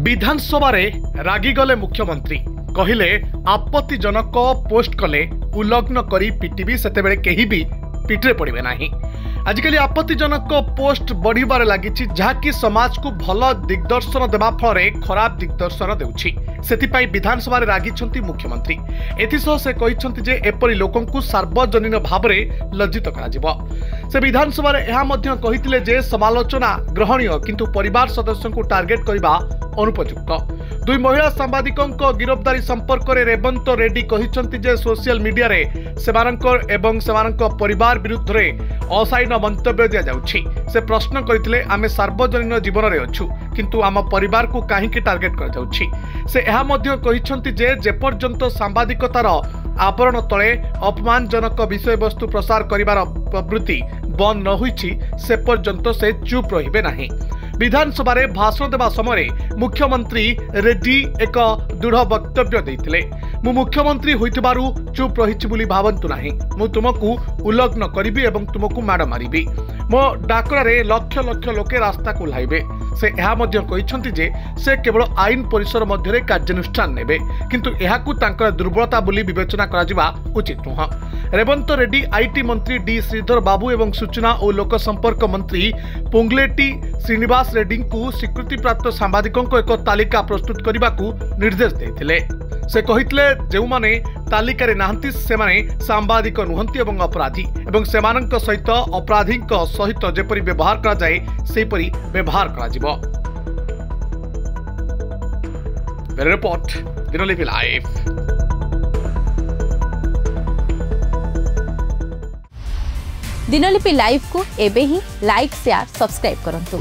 विधानसभा रागिगले मुख्यमंत्री कहले आपत्तिजनक पोस्ट कले उल्लग्न करी पिटिबी सेतेबेले केही भी पिटरे पड़े ना। आजिकल आपत्तिजनक पोस्ट बढ़िबार लागिछि जहाँकि समाज को भल दिग्दर्शन देवा फल खराब दिग्दर्शन देउछि। सेतिपाई विधानसभा रागिछंती मुख्यमंत्री। एथिसह से कहिछंती जे एपरि लोकन को सार्वजनीन भावरे लज्जित कराजिबो। से विधानसभा एहा मध्य कहिथिले जे समालोचना ग्रहणीय किंतु परिवार सदस्यों को टार्गेट करबा अनुपयुक्त। दुई महिला सांबादिकों गिरफ्तारी संपर्क में रेवंत रेड्डी कहिछंती जे सोशल मीडिया रे सेमानंकर एवं सेमानंकर परिवार विरुद्ध रे असाइन मंतव्य दिया जाउछि। से प्रश्न करथिले आमे सार्वजनीन जीवन रे अछु किंतु आम परिवार को काहेकि टार्गेट कर जाउछि। से एहा मध्य कहिछंती जे जेपर्यंत सांबादिकतार आवरण तले अपमानजनक विषय वस्तु प्रसार करिवार प्रवृत्ति बंद न होईछि से पर्यंत से चुप रहिबे नाही। विधानसभा रे भाषण देवा समय मुख्यमंत्री रेड्डी एक दृढ़ वक्तव्य देथिले। मु मुख्यमंत्री होइतबारु चुप रहिछि बोली भावंतु नाही। मु तुमको उल्लग्न करिबी एवं तुमको माड मारिबी। मो डाकरा रे लक्ष लक्ष लोके रास्ता को लाइबे। से एहा मध्य कहिछंती जे से केवल आईन परिसर मध्यरे कार्यानुष्ठान नेबे किंतु एहाकु तांकर दुर्बलता बोली विवेचना कराजिबा उचित नुह। रेवंत रेड्डी आईटी मंत्री डी श्रीधर बाबू एवं सूचना और लोक संपर्क मंत्री पोंगलेटी श्रीनिवास रेड्डी को स्वीकृति प्राप्त सांबादिकों को एक तालिका प्रस्तुत करने को निर्देश देते। से कहितले जो माने तालिका रे नाहंती से माने सांबादिक नुहंती एवं अपराधी एवं सेमानंक सहित अपराधी सहित जेपरि व्यवहार करा जाए सेपरि व्यवहार करा जिवो। Report Dinalipi live. Dinalipi live को एबे ही लाइक शेयर सब्सक्राइब करंतु।